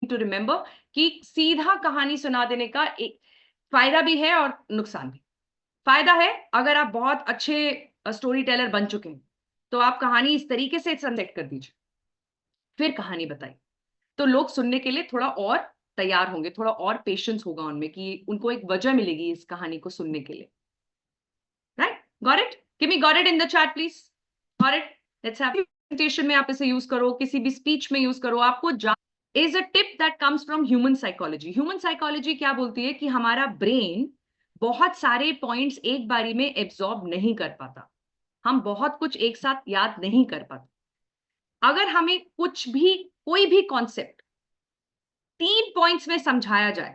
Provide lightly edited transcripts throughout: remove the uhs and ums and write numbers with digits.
To remember कि सीधा कहानी सुना देने का एक फायदा भी है और नुकसान भी। फायदा है, अगर आप बहुत अच्छे स्टोरी टेलर बन चुके हैं तो आप कहानी इस तरीके से सेट कर दीजिए, फिर कहानी बताइए, तो लोग सुनने के लिए थोड़ा और तैयार होंगे, थोड़ा और पेशेंस होगा उनमें कि उनको एक वजह मिलेगी इस कहानी को सुनने के लिए। Right? Got it? Give me got it in the chat please. Got it? Let's have presentation में आप इसे यूज करो, किसी भी स्पीच में यूज करो। आपको is a tip that comes from human psychology. Human psychology क्या बोलती है कि हमारा ब्रेन बहुत सारे पॉइंट्स एक बारी में एब्जॉर्ब नहीं कर पाता, हम बहुत कुछ एक साथ याद नहीं कर पाते। अगर हमें कुछ भी, कोई भी कॉन्सेप्ट 3 पॉइंट्स में समझाया जाए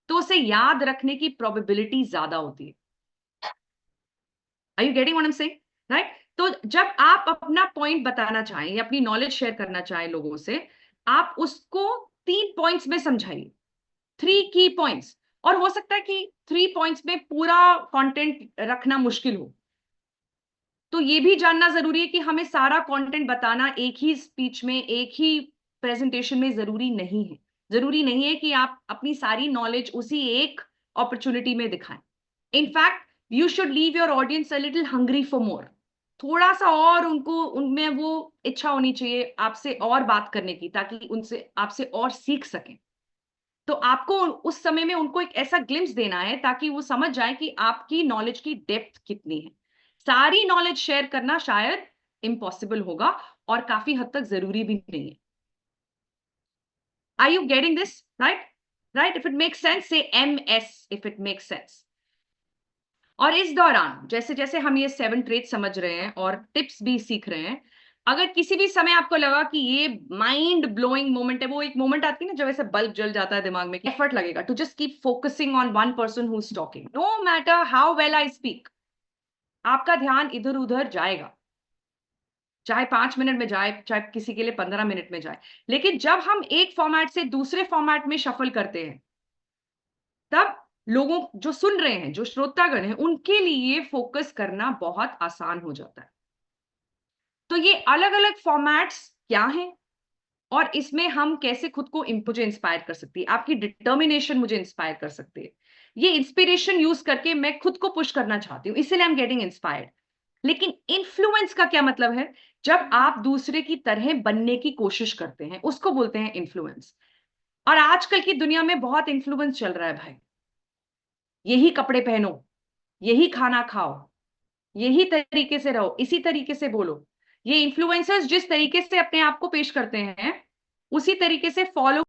तो उसे याद रखने की प्रोबेबिलिटी ज्यादा होती है। Are you getting what I am saying? Right? तो जब आप अपना पॉइंट बताना चाहें या अपनी नॉलेज शेयर करना चाहें लोगों से, आप उसको 3 पॉइंट्स में समझाइए, 3 की पॉइंट्स। और हो सकता है कि 3 पॉइंट्स में पूरा कंटेंट रखना मुश्किल हो, तो ये भी जानना जरूरी है कि हमें सारा कंटेंट बताना एक ही स्पीच में, एक ही प्रेजेंटेशन में जरूरी नहीं है। जरूरी नहीं है कि आप अपनी सारी नॉलेज उसी एक अपॉर्चुनिटी में दिखाएं। In fact you should leave your audience a little hungry for more. थोड़ा सा और उनको, उनमें वो इच्छा होनी चाहिए आपसे और बात करने की, ताकि उनसे आपसे और सीख सकें। तो आपको उस समय में उनको एक ऐसा ग्लिम्स देना है ताकि वो समझ जाए कि आपकी नॉलेज की डेप्थ कितनी है। सारी नॉलेज शेयर करना शायद इम्पॉसिबल होगा और काफी हद तक जरूरी भी नहीं है। Are you getting this? Right? Right? If it makes sense से MS, if it makes sense. और इस दौरान जैसे जैसे हम ये 7 ट्रेट समझ रहे हैं और टिप्स भी सीख रहे हैं, अगर किसी भी समय आपको लगा कि ये माइंड ब्लोइंग मोमेंट है, वो एक मोमेंट आती है ना जब ऐसे बल्ब जल जाता है दिमाग में, एफर्ट लगेगा to just keep focusing on one person who is talking, no matter how well I speak. आपका ध्यान इधर उधर जाएगा, चाहे 5 मिनट में जाए, चाहे किसी के लिए 15 मिनट में जाए। लेकिन जब हम एक फॉर्मेट से दूसरे फॉर्मेट में शफल करते हैं, तब लोगों जो सुन रहे हैं, जो श्रोतागण हैं, उनके लिए फोकस करना बहुत आसान हो जाता है। तो ये अलग अलग फॉर्मेट्स क्या हैं और इसमें हम कैसे खुद को मुझे इंस्पायर कर सकती है, आपकी डिटर्मिनेशन मुझे इंस्पायर कर सकती है। ये इंस्पिरेशन यूज करके मैं खुद को पुश करना चाहती हूँ, इसीलिए आई एम गेटिंग इंस्पायर्ड। लेकिन इन्फ्लुएंस का क्या मतलब है? जब आप दूसरे की तरह बनने की कोशिश करते हैं, उसको बोलते हैं इन्फ्लुएंस। और आजकल की दुनिया में बहुत इन्फ्लुएंस चल रहा है भाई। यही कपड़े पहनो, यही खाना खाओ, यही तरीके से रहो, इसी तरीके से बोलो। ये इन्फ्लुएंसर्स जिस तरीके से अपने आप को पेश करते हैं, उसी तरीके से फॉलो